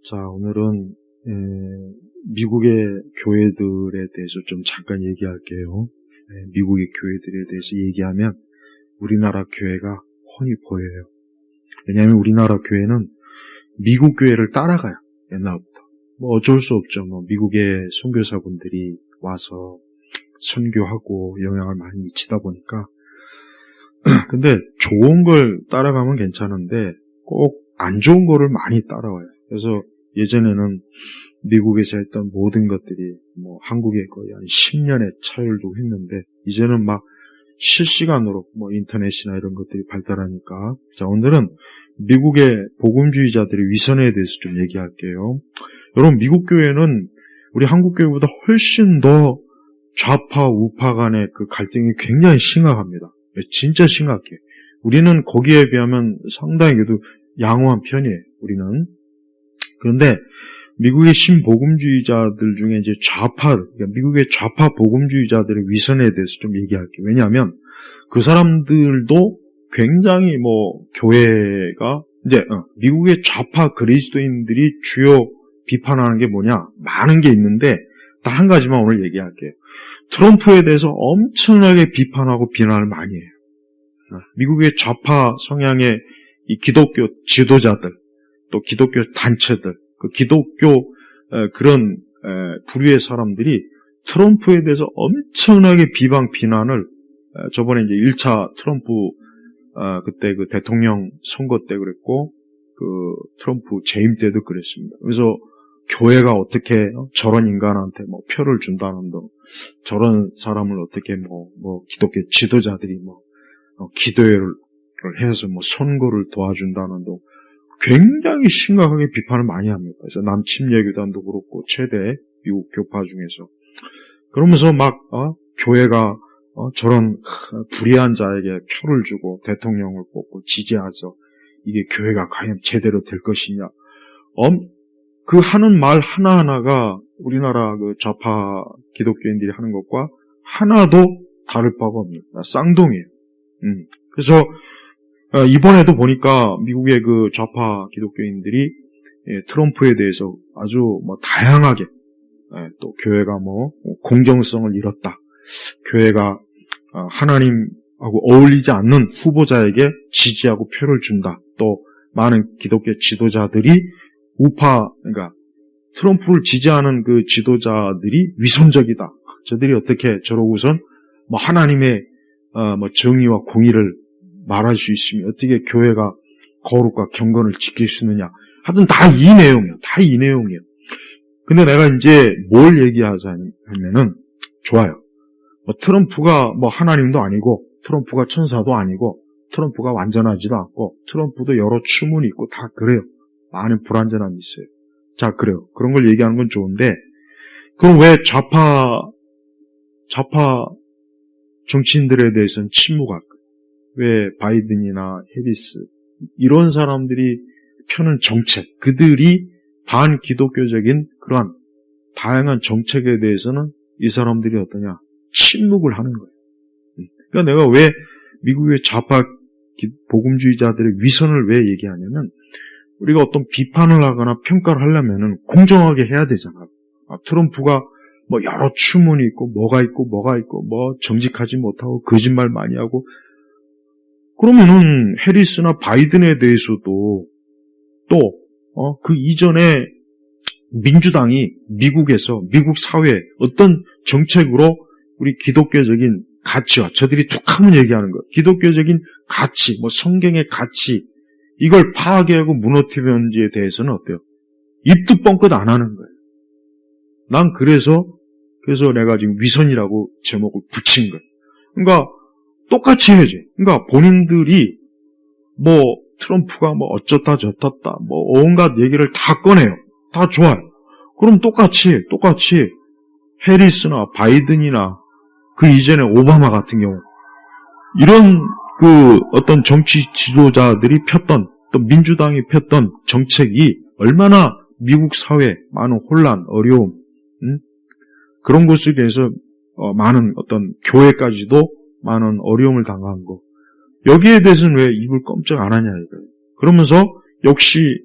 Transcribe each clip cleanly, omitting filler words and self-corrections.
자, 오늘은 미국의 교회들에 대해서 좀 잠깐 얘기할게요. 미국의 교회들에 대해서 얘기하면 우리나라 교회가 훤히 보여요. 왜냐하면 우리나라 교회는 미국 교회를 따라가요. 옛날부터. 어쩔 수 없죠. 미국의 선교사분들이 와서 선교하고 영향을 많이 미치다 보니까. 근데 좋은 걸 따라가면 괜찮은데 꼭 안 좋은 거를 많이 따라와요. 그래서 예전에는 미국에서 했던 모든 것들이 한국에 거의 한 10년의 차이도 했는데 이제는 막 실시간으로 인터넷이나 이런 것들이 발달하니까. 자, 오늘은 미국의 복음주의자들의 위선에 대해서 좀 얘기할게요. 여러분, 미국 교회는 우리 한국 교회보다 훨씬 더 좌파 우파 간의 그 갈등이 굉장히 심각합니다. 진짜 심각해. 우리는 거기에 비하면 상당히 그래도 양호한 편이에요. 우리는. 그런데 미국의 신복음주의자들 중에 이제 그러니까 미국의 좌파 복음주의자들의 위선에 대해서 좀 얘기할게요. 왜냐하면 그 사람들도 굉장히 교회가 이제 미국의 좌파 그리스도인들이 주요 비판하는 게 뭐냐? 많은 게 있는데 딱 한 가지만 오늘 얘기할게요. 트럼프에 대해서 엄청나게 비판하고 비난을 많이 해요. 미국의 좌파 성향의 이 기독교 지도자들, 또 기독교 단체들, 그 기독교 그런 부류의 사람들이 트럼프에 대해서 엄청나게 비난을 저번에 이제 1차 트럼프 그때 그 대통령 선거 때 그랬고 그 트럼프 재임 때도 그랬습니다. 그래서 교회가 어떻게 저런 인간한테 표를 준다는 등 저런 사람을 어떻게 기독교 지도자들이 기도회를 해서 선거를 도와준다는 등 굉장히 심각하게 비판을 많이 합니다. 그래서 남침례교단도 그렇고 최대 미국 교파 중에서 그러면서 교회가 저런 불의한 자에게 표를 주고 대통령을 뽑고 지지해서 이게 교회가 과연 제대로 될 것이냐. 그 하는 말 하나하나가 우리나라 그 좌파 기독교인들이 하는 것과 하나도 다를 바가 없는 쌍둥이에요. 그래서 이번에도 보니까 미국의 그 좌파 기독교인들이 트럼프에 대해서 아주 다양하게 또 교회가 공정성을 잃었다. 교회가 하나님하고 어울리지 않는 후보자에게 지지하고 표를 준다. 또 많은 기독교 지도자들이 그러니까 트럼프를 지지하는 그 지도자들이 위선적이다. 저들이 어떻게 저러고선 하나님의 정의와 공의를 말할 수 있으며 어떻게 교회가 거룩과 경건을 지킬 수 있느냐. 하여튼 다 이 내용이에요. 다 이 내용이에요. 근데 내가 이제 뭘 얘기하자 하면은 좋아요. 트럼프가 하나님도 아니고 트럼프가 천사도 아니고 트럼프가 완전하지도 않고 트럼프도 여러 추문이 있고 다 그래요. 많은 불완전함이 있어요. 자, 그래요. 그런 걸 얘기하는 건 좋은데 그럼 왜 좌파 정치인들에 대해서는 침묵할까? 왜 바이든이나 해리스 이런 사람들이 펴는 정책, 그들이 반기독교적인 그러한 다양한 정책에 대해서는 이 사람들이 어떠냐? 침묵을 하는 거예요. 그러니까 내가 왜 미국의 좌파 복음주의자들의 위선을 왜 얘기하냐면 우리가 어떤 비판을 하거나 평가를 하려면은 공정하게 해야 되잖아. 트럼프가 여러 추문이 있고 뭐가 있고 정직하지 못하고 거짓말 많이 하고 그러면은 해리스나 바이든에 대해서도 또 그 이전에 민주당이 미국에서 미국 사회에 어떤 정책으로 우리 기독교적인 가치와 저들이 툭하면 얘기하는 거 기독교적인 가치, 성경의 가치 이걸 파괴하고 무너뜨리는지에 대해서는 어때요? 입도 뻥끗 안 하는 거예요. 난 그래서 내가 지금 위선이라고 제목을 붙인 거예요. 그러니까 똑같이 해야지. 그러니까 본인들이 트럼프가 어쩌다 저쩌다 온갖 얘기를 다 꺼내요. 다 좋아요. 그럼 똑같이 해리스나 바이든이나 그 이전에 오바마 같은 경우 이런 그 어떤 정치 지도자들이 폈던 또 민주당이 폈던 정책이 얼마나 미국 사회에 많은 혼란, 어려움 그런 것에 대해서 많은 어떤 교회까지도 많은 어려움을 당한 거 여기에 대해서는 왜 입을 꼼짝 안 하냐 이거예요. 그러면서 역시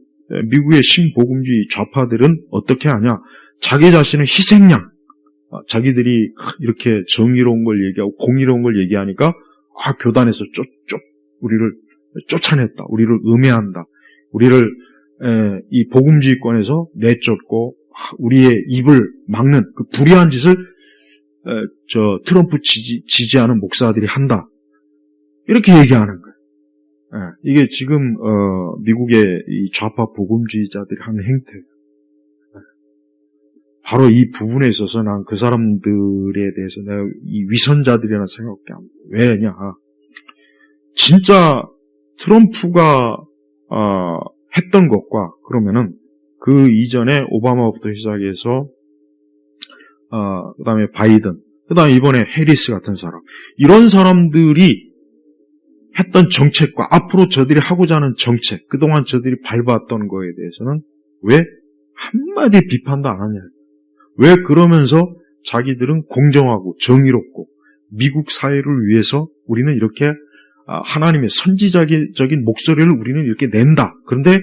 미국의 신복음주의 좌파들은 어떻게 하냐? 자기 자신은 희생양, 자기들이 이렇게 정의로운 걸 얘기하고 공의로운 걸 얘기하니까 교단에서 우리를 쫓아냈다, 우리를 음해한다, 우리를 이 복음주의권에서 내쫓고 우리의 입을 막는 그 불의한 짓을 트럼프 지지하는 목사들이 한다, 이렇게 얘기하는 거예요. 이게 지금 미국의 이 좌파 복음주의자들이 하는 행태예요. 바로 이 부분에 있어서 난 그 사람들에 대해서 내가 이 위선자들이라는 생각밖에 안 해요. 왜냐? 진짜 트럼프가 했던 것과 그러면은 그 이전에 오바마부터 시작해서 그다음에 바이든, 그다음에 이번에 해리스 같은 사람, 이런 사람들이 했던 정책과 앞으로 저들이 하고자 하는 정책, 그동안 저들이 밟았던 거에 대해서는 왜 한마디 비판도 안 하냐? 왜 그러면서 자기들은 공정하고 정의롭고 미국 사회를 위해서 우리는 이렇게 하나님의 선지자적인 목소리를 우리는 이렇게 낸다. 그런데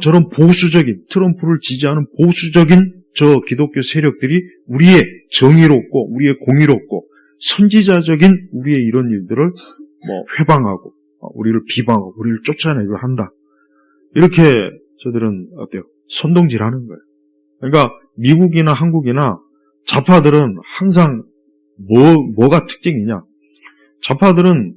저런 보수적인, 트럼프를 지지하는 보수적인 저 기독교 세력들이 우리의 정의롭고 우리의 공의롭고 선지자적인 우리의 이런 일들을 회방하고 우리를 비방하고 우리를 쫓아내고 한다. 이렇게 저들은 어때요? 선동질하는 거예요. 그러니까 미국이나 한국이나 좌파들은 항상 뭐가 특징이냐? 좌파들은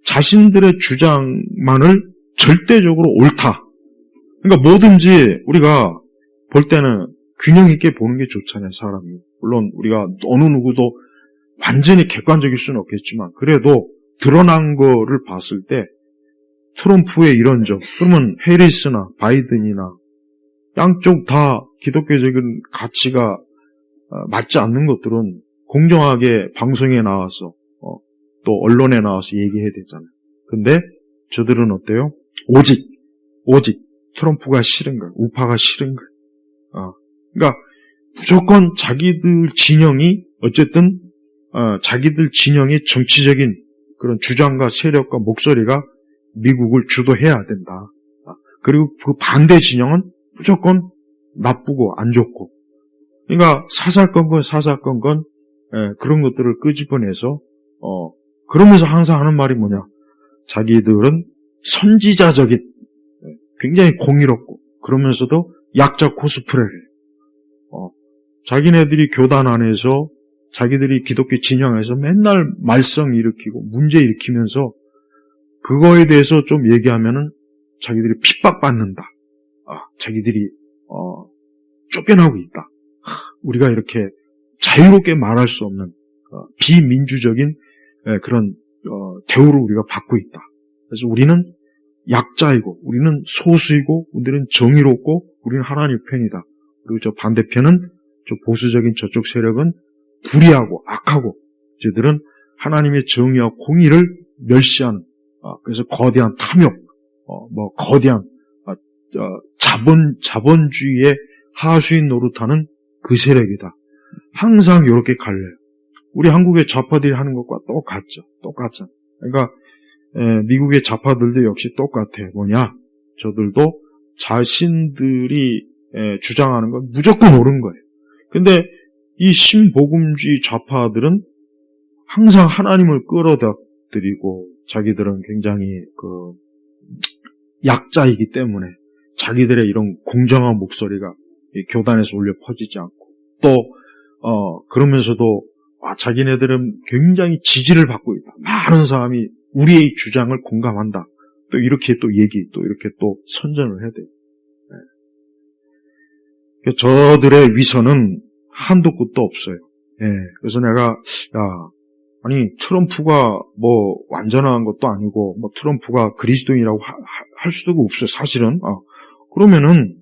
자신들의 주장만을 절대적으로 옳다. 그러니까 뭐든지 우리가 볼 때는 균형 있게 보는 게 좋잖아요, 사람이. 물론 우리가 어느 누구도 완전히 객관적일 수는 없겠지만 그래도 드러난 거를 봤을 때 트럼프의 이런 점, 그러면 해리스나 바이든이나 양쪽 다 기독교적인 가치가 맞지 않는 것들은 공정하게 방송에 나와서 또 언론에 나와서 얘기해야 되잖아요. 근데 저들은 어때요? 오직 트럼프가 싫은 거예요. 우파가 싫은 거예요. 그러니까 무조건 자기들 진영이 어쨌든 자기들 진영의 정치적인 그런 주장과 세력과 목소리가 미국을 주도해야 된다. 그리고 그 반대 진영은 무조건 나쁘고 안 좋고. 그러니까 사사건건 그런 것들을 끄집어내서 그러면서 항상 하는 말이 뭐냐? 자기들은 선지자적인, 굉장히 공의롭고 그러면서도 약자 코스프레를 해요. 자기네들이 교단 안에서 자기들이 기독교 진영에서 맨날 말썽 일으키고 문제 일으키면서 그거에 대해서 좀 얘기하면은 자기들이 핍박받는다. 자기들이 쫓겨나고 있다. 우리가 이렇게 자유롭게 말할 수 없는 비민주적인 그런 대우를 우리가 받고 있다. 그래서 우리는 약자이고 우리는 소수이고 우리는 정의롭고 우리는 하나님 편이다. 그리고 저 반대편은 저 보수적인 저쪽 세력은 불의하고 악하고 저들은 하나님의 정의와 공의를 멸시하는 그래서 거대한 탐욕, 거대한 자본주의의 하수인 노릇하는 그 세력이다. 항상 이렇게 갈려요. 우리 한국의 좌파들이 하는 것과 똑같죠. 그러니까 미국의 좌파들도 역시 똑같아요. 뭐냐? 저들도 자신들이 주장하는 건 무조건 옳은 거예요. 근데 이 신복음주의 좌파들은 항상 하나님을 끌어다 드리고 자기들은 굉장히 약자이기 때문에 자기들의 이런 공정한 목소리가 교단에서 울려 퍼지지 않고 또 그러면서도 자기네들은 굉장히 지지를 받고 있다. 많은 사람이 우리의 주장을 공감한다. 또 이렇게 또 이렇게 또 선전을 해야 돼요. 저들의 위선은 한도 끝도 없어요. 그래서 내가 트럼프가 뭐 완전한 것도 아니고 뭐 트럼프가 그리스도인이라고 할 수도 없어요. 사실은. 그러면은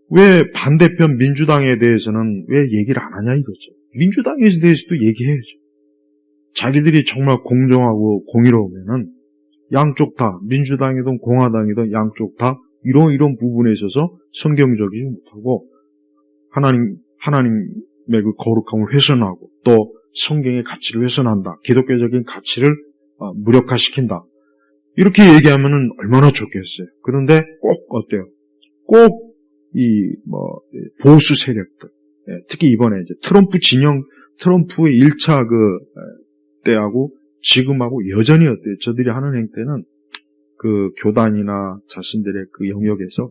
왜 반대편 민주당에 대해서는 왜 얘기를 안 하냐 이거죠. 민주당에 대해서도 얘기해야죠. 자기들이 정말 공정하고 공의로우면은 양쪽 다 민주당이든 공화당이든 양쪽 다 이런 부분에 있어서 성경적이지 못하고 하나님의 그 거룩함을 훼손하고 또 성경의 가치를 훼손한다. 기독교적인 가치를 무력화시킨다. 이렇게 얘기하면은 얼마나 좋겠어요. 그런데 꼭 어때요? 꼭 보수 세력들, 특히 이번에 이제 트럼프의 1차 때하고 지금하고 여전히 어때요? 저들이 하는 행태는 그 교단이나 자신들의 그 영역에서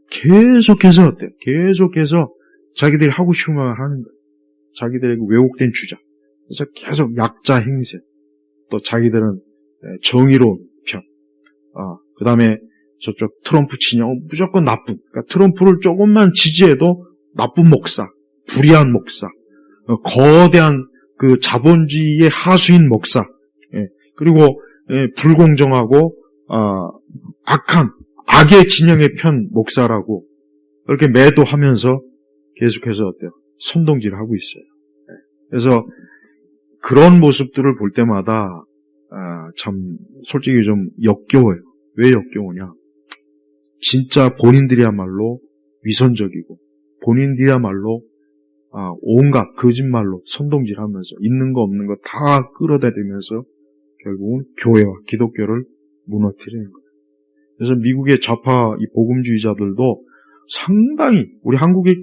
계속해서 어때요? 계속해서 자기들이 하고 싶은 말 하는 거예요. 자기들의 그 왜곡된 주장. 그래서 계속 약자 행세. 또 자기들은 정의로운 편. 그 다음에 저쪽 트럼프 진영은 무조건 나쁜. 그러니까 트럼프를 조금만 지지해도 나쁜 목사, 불의한 목사, 거대한 그 자본주의의 하수인 목사, 그리고 불공정하고 악한 악의 진영의 편 목사라고 그렇게 매도하면서 계속해서 어때요? 선동질을 하고 있어요. 그래서 그런 모습들을 볼 때마다 참 솔직히 좀 역겨워요. 왜 역겨우냐? 진짜 본인들이야말로 위선적이고 본인들이야말로 온갖 거짓말로 선동질하면서 있는 거 없는 거 다 끌어다니면서 결국은 교회와 기독교를 무너뜨리는 거예요. 그래서 미국의 좌파 이 복음주의자들도 상당히 우리 한국에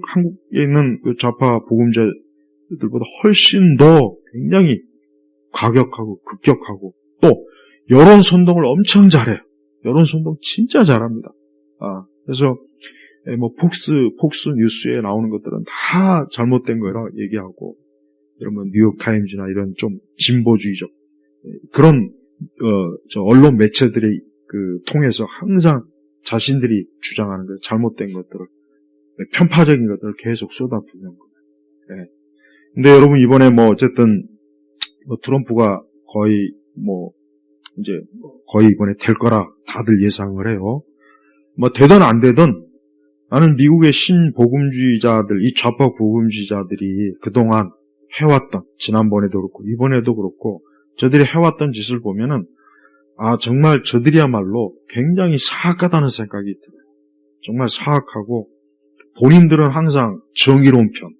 있는 그 좌파 복음자들보다 훨씬 더 굉장히 과격하고 급격하고 또 여론 선동을 엄청 잘해요. 여론 선동 진짜 잘합니다. 그래서 폭스 뉴스에 나오는 것들은 다 잘못된 거라 얘기하고 이러면 뉴욕 타임즈나 이런 좀 진보주의적 그런 언론 매체들이 통해서 항상 자신들이 주장하는 그 잘못된 것들을 편파적인 것들을 계속 쏟아부는 거예요. 근데 여러분 이번에 어쨌든 트럼프가 거의 거의 이번에 될 거라 다들 예상을 해요. 되든 안 되든 나는 미국의 신복음주의자들, 이 좌파 복음주의자들이 그동안 해왔던, 지난번에도 그렇고, 이번에도 그렇고, 저들이 해왔던 짓을 보면은, 정말 저들이야말로 굉장히 사악하다는 생각이 들어요. 정말 사악하고, 본인들은 항상 정의로운 편,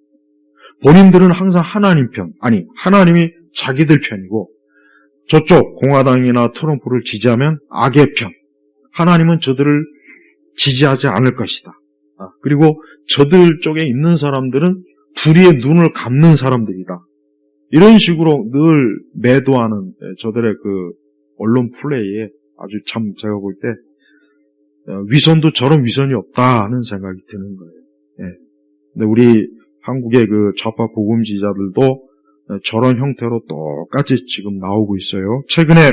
본인들은 항상 하나님 편, 아니, 하나님이 자기들 편이고, 저쪽 공화당이나 트럼프를 지지하면 악의 편, 하나님은 저들을 지지하지 않을 것이다. 그리고 저들 쪽에 있는 사람들은 불의의 눈을 감는 사람들이다. 이런 식으로 늘 매도하는 저들의 그 언론 플레이에 아주 참 제가 볼 때 위선도 저런 위선이 없다 하는 생각이 드는 거예요. 근데 우리 한국의 그 좌파 복음주의자들도 저런 형태로 똑같이 지금 나오고 있어요. 최근에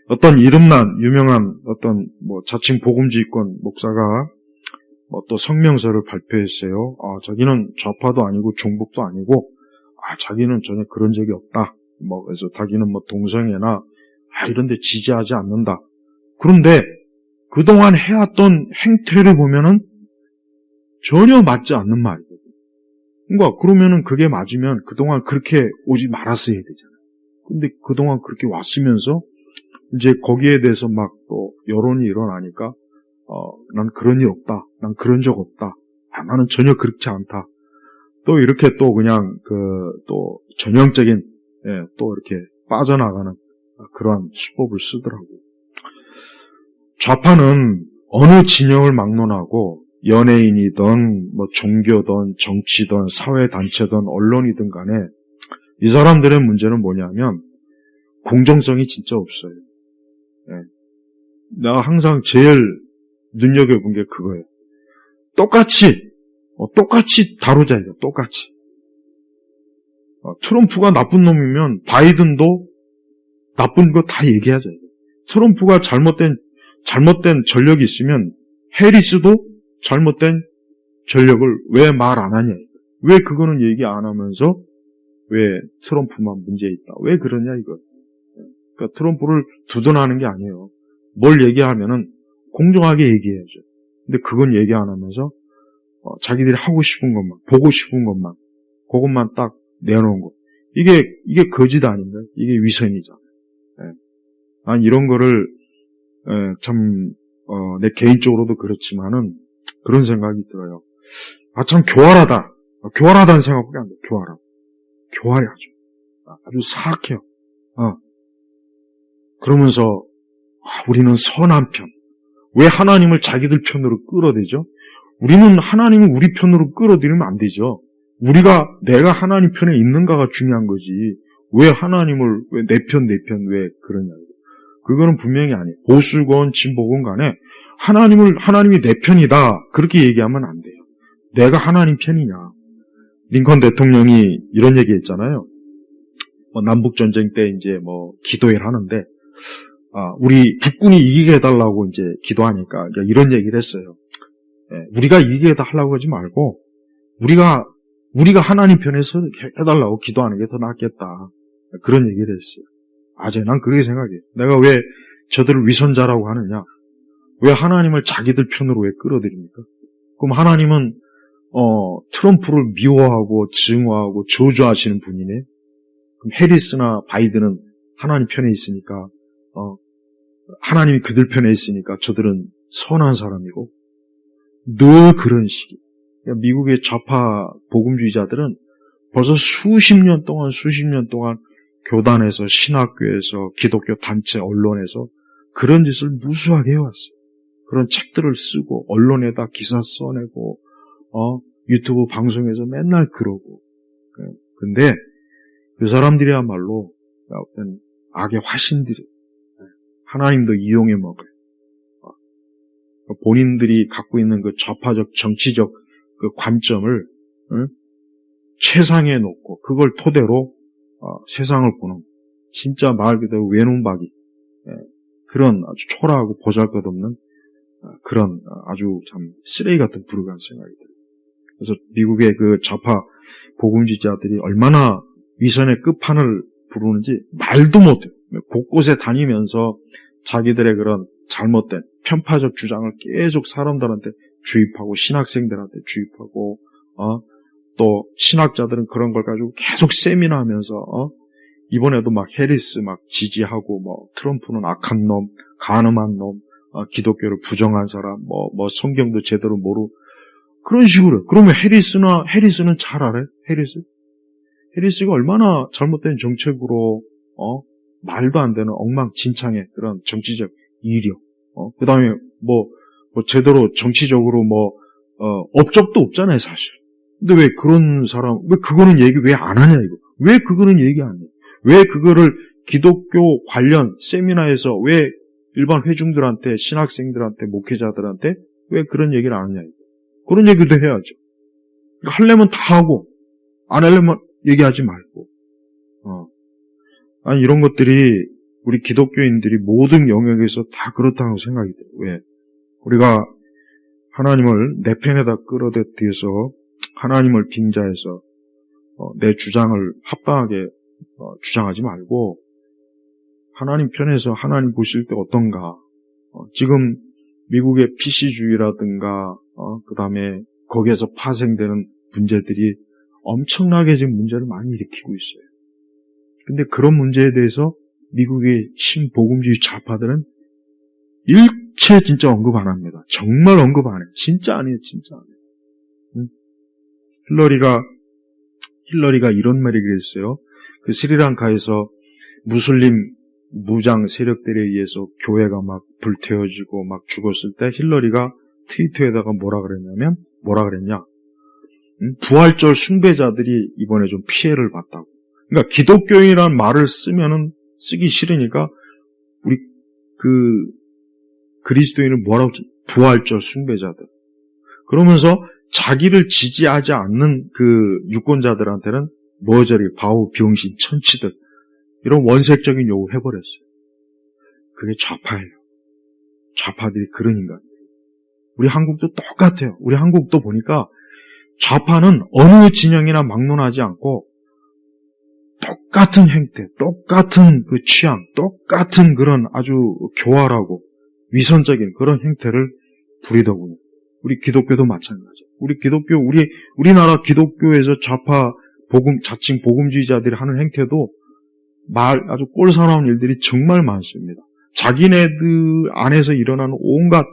어떤 이름난 유명한 어떤 자칭 복음주의권 목사가 또 성명서를 발표했어요. 자기는 좌파도 아니고 종북도 아니고 자기는 전혀 그런 적이 없다. 그래서 자기는 동성애나 이런 데 지지하지 않는다. 그런데 그동안 해왔던 행태를 보면은 전혀 맞지 않는 말이거든요. 그러니까 그러면은 그게 맞으면 그동안 그렇게 오지 말았어야 되잖아요. 근데 그동안 그렇게 왔으면서 이제 거기에 대해서 또 여론이 일어나니까 난 그런 일 없다. 난 그런 적 없다. 나는 전혀 그렇지 않다. 또 이렇게 또 그냥 또 전형적인 또 이렇게 빠져나가는 그러한 수법을 쓰더라고요. 좌파는 어느 진영을 막론하고 연예인이든 종교든 정치든 사회단체든 언론이든 간에 이 사람들의 문제는 뭐냐면 공정성이 진짜 없어요. 내가 항상 제일 눈여겨본 게 그거예요. 똑같이 다루자 이거 똑같이. 트럼프가 나쁜 놈이면 바이든도 나쁜 거 다 얘기하자. 트럼프가 잘못된 전력이 있으면 해리스도 잘못된 전력을 왜 말 안 하냐. 왜 그거는 얘기 안 하면서 왜 트럼프만 문제 있다. 왜 그러냐 이거. 그러니까 트럼프를 두둔하는 게 아니에요. 뭘 얘기하면은 공정하게 얘기해야죠. 근데 그건 얘기 안 하면서 자기들이 하고 싶은 것만, 보고 싶은 것만, 그것만 딱 내놓은 거. 이게 거짓 아닌가요? 이게 위선이잖아요. 난 이런 거를 내 개인적으로도 그렇지만은 그런 생각이 들어요. 참 교활하다. 교활하다는 생각밖에 안 돼요. 교활해 아주 사악해요. 그러면서 우리는 선한 편. 왜 하나님을 자기들 편으로 끌어들이죠? 우리는 하나님을 우리 편으로 끌어들이면 안 되죠. 내가 하나님 편에 있는가가 중요한 거지. 왜 하나님을, 왜 내 편, 왜 그러냐고. 그거는 분명히 아니에요. 보수건, 진보건 간에 하나님이 내 편이다. 그렇게 얘기하면 안 돼요. 내가 하나님 편이냐. 링컨 대통령이 이런 얘기 했잖아요. 남북전쟁 때 이제 기도회를 하는데, 우리 북군이 이기게 해달라고 이제 기도하니까 이런 얘기를 했어요. 우리가 이기게 해달라고 하지 말고, 우리가 하나님 편에서 해달라고 기도하는 게 더 낫겠다. 그런 얘기를 했어요. 난 그렇게 생각해요. 내가 왜 저들을 위선자라고 하느냐? 왜 하나님을 자기들 편으로 왜 끌어들입니까? 그럼 하나님은, 트럼프를 미워하고 증오하고 저주하시는 분이네? 그럼 해리스나 바이든은 하나님 편에 있으니까, 하나님이 그들 편에 있으니까 저들은 선한 사람이고, 늘 그런 식이에요. 미국의 좌파 복음주의자들은 벌써 수십 년 동안 교단에서, 신학교에서, 기독교 단체, 언론에서 그런 짓을 무수하게 해왔어요. 그런 책들을 쓰고, 언론에다 기사 써내고, 유튜브 방송에서 맨날 그러고. 근데 그 사람들이야말로 어떤 악의 화신들이에요. 하나님도 이용해 먹어요. 본인들이 갖고 있는 그 좌파적, 정치적 그 관점을 최상에 놓고 그걸 토대로 세상을 보는 진짜 말 그대로 외눈박이 그런 아주 초라하고 보잘것없는 그런 아주 참 쓰레기 같은 불우한 생각이 들어요. 그래서 미국의 그 좌파 복음주의자들이 얼마나 위선의 끝판을 부르는지 말도 못해요. 곳곳에 다니면서 자기들의 그런 잘못된 편파적 주장을 계속 사람들한테 주입하고 신학생들한테 주입하고 또 신학자들은 그런 걸 가지고 계속 세미나하면서 이번에도 막 해리스 막 지지하고 트럼프는 악한 놈, 간음한 놈, 기독교를 부정한 사람, 성경도 제대로 모르고 그런 식으로. 그러면 해리스는 잘 알아요? 해리스가 얼마나 잘못된 정책으로 말도 안 되는 엉망진창의 그런 정치적 이력. 그 다음에 제대로 정치적으로 업적도 없잖아요, 사실. 근데 왜 그런 사람, 왜 그거는 얘기 왜 안 하냐, 이거. 왜 그거는 얘기 안 해? 왜 그거를 기독교 관련 세미나에서 왜 일반 회중들한테, 신학생들한테, 목회자들한테 왜 그런 얘기를 안 하냐, 이거. 그런 얘기도 해야죠. 하려면 다 하고, 안 하려면 얘기하지 말고. 이런 것들이 우리 기독교인들이 모든 영역에서 다 그렇다고 생각이 돼요. 왜? 우리가 하나님을 내 편에다 끌어들여서 하나님을 빙자해서 내 주장을 합당하게 주장하지 말고 하나님 편에서 하나님 보실 때 어떤가. 지금 미국의 PC주의라든가 그 다음에 거기에서 파생되는 문제들이 엄청나게 지금 문제를 많이 일으키고 있어요. 근데 그런 문제에 대해서 미국의 신복음주의 좌파들은 일체 진짜 언급 안 합니다. 정말 언급 안 해요. 진짜 안 해요. 진짜 안 해요. 힐러리가 이런 말을 했어요. 그 스리랑카에서 무슬림 무장 세력들에 의해서 교회가 막 불태워지고 막 죽었을 때 힐러리가 트위터에다가 뭐라 그랬냐? 부활절 숭배자들이 이번에 좀 피해를 봤다고. 그러니까 기독교인이라는 말을 쓰기 싫으니까 우리 그리스도인을 뭐라고 하지? 부활절 숭배자들. 그러면서 자기를 지지하지 않는 그 유권자들한테는 머저리, 바보, 병신, 천치들 이런 원색적인 욕을 해버렸어요. 그게 좌파예요. 좌파들이 그런 인간이에요. 우리 한국도 똑같아요. 우리 한국도 보니까 좌파는 어느 진영이나 막론하지 않고 똑같은 행태, 똑같은 그 취향, 똑같은 그런 아주 교활하고 위선적인 그런 행태를 부리더군요. 우리 기독교도 마찬가지예요. 우리나라 기독교에서 좌파 자칭 복음주의자들이 하는 행태도 아주 꼴사나운 일들이 정말 많습니다. 자기네들 안에서 일어나는 온갖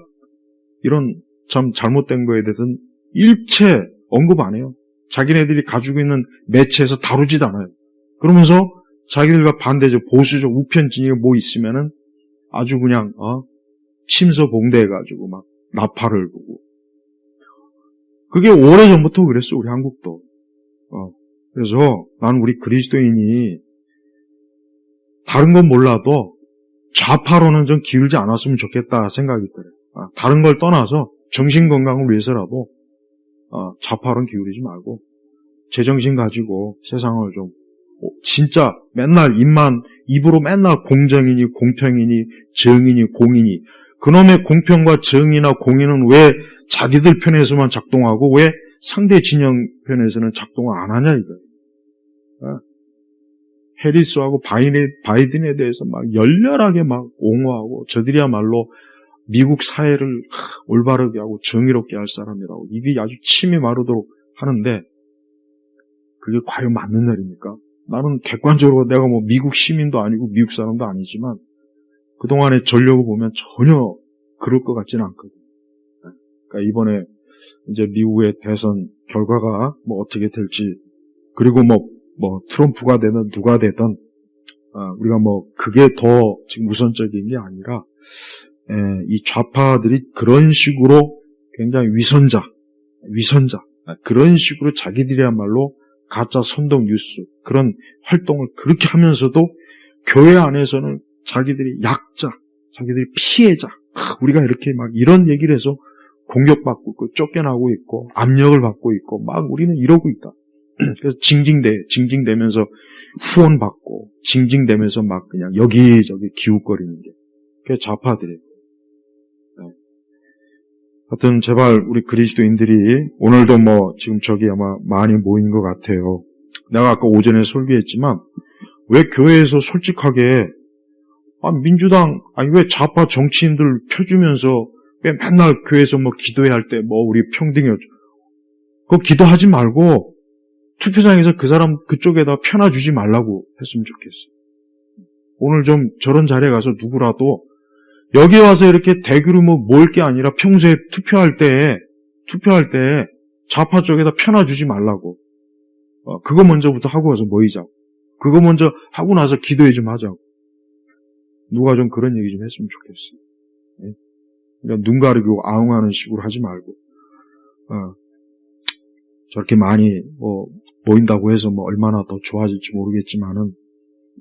이런 참 잘못된 거에 대해서는 일체 언급 안 해요. 자기네들이 가지고 있는 매체에서 다루지도 않아요. 그러면서 자기들과 반대적 보수적 우편 진영이 뭐 있으면은 아주 그냥 침서봉대해가지고 막 나팔을 부고. 그게 오래전부터 그랬어, 우리 한국도. 그래서 나는 우리 그리스도인이 다른 건 몰라도 좌파로는 좀 기울지 않았으면 좋겠다 생각이 들어요. 다른 걸 떠나서 정신건강을 위해서라도 좌파로는 기울이지 말고 제정신 가지고 세상을 좀 진짜 맨날 입으로 맨날 공정이니 공평이니 정이니 공이니, 그놈의 공평과 정의나 공의는 왜 자기들 편에서만 작동하고 왜 상대 진영 편에서는 작동을 안 하냐 이거예요. 해리스하고 바이든에 대해서 막 열렬하게 막 옹호하고, 저들이야말로 미국 사회를 올바르게 하고 정의롭게 할 사람이라고 입이 아주 침이 마르도록 하는데, 그게 과연 맞는 말입니까? 나는 객관적으로 내가 뭐 미국 시민도 아니고 미국 사람도 아니지만 그동안의 전력을 보면 전혀 그럴 것 같지는 않거든요. 그러니까 이번에 이제 미국의 대선 결과가 뭐 어떻게 될지, 그리고 뭐 트럼프가 되든 누가 되든 우리가 뭐 그게 더 지금 우선적인 게 아니라 이 좌파들이 그런 식으로 굉장히 위선자 그런 식으로 자기들이야말로 가짜 선동 뉴스 그런 활동을 그렇게 하면서도 교회 안에서는 자기들이 약자, 자기들이 피해자, 우리가 이렇게 막 이런 얘기를 해서 공격받고 있고 쫓겨나고 있고 압력을 받고 있고 막 우리는 이러고 있다. 그래서 징징대면서 후원받고 징징대면서 막 그냥 여기저기 기웃거리는 게 그게 좌파들이에요. 하여튼 제발 우리 그리스도인들이 오늘도 뭐 지금 저기 아마 많이 모인 것 같아요. 내가 아까 오전에 설교했지만 왜 교회에서 솔직하게 민주당 왜 좌파 정치인들 펴주면서 왜 맨날 교회에서 뭐 기도회 할 때 뭐 우리 평등해 그거 기도하지 말고 투표장에서 그 사람 그쪽에다 편아주지 말라고 했으면 좋겠어요. 오늘 좀 저런 자리에 가서 누구라도 여기 와서 이렇게 대규로 모을 게 아니라 평소에 투표할 때 좌파 쪽에다 편아주지 말라고. 그거 먼저부터 하고 와서 모이자고. 그거 먼저 하고 나서 기도회 좀 하자고. 누가 좀 그런 얘기 좀 했으면 좋겠어요. 그러니까 눈 가리고 아웅하는 식으로 하지 말고. 저렇게 많이 모인다고 해서 얼마나 더 좋아질지 모르겠지만은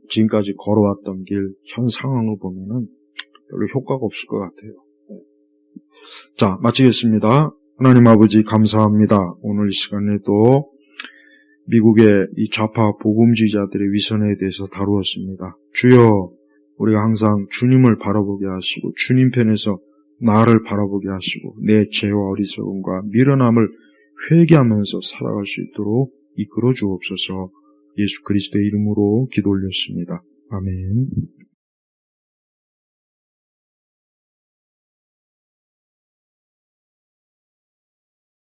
지금까지 걸어왔던 길, 현 상황을 보면은 별로 효과가 없을 것 같아요. 자, 마치겠습니다. 하나님 아버지 감사합니다. 오늘 이 시간에도 미국의 이 좌파 복음주의자들의 위선에 대해서 다루었습니다. 주여, 우리가 항상 주님을 바라보게 하시고 주님 편에서 나를 바라보게 하시고 내 죄와 어리석음과 미련함을 회개하면서 살아갈 수 있도록 이끌어 주옵소서. 예수 그리스도의 이름으로 기도 올렸습니다. 아멘.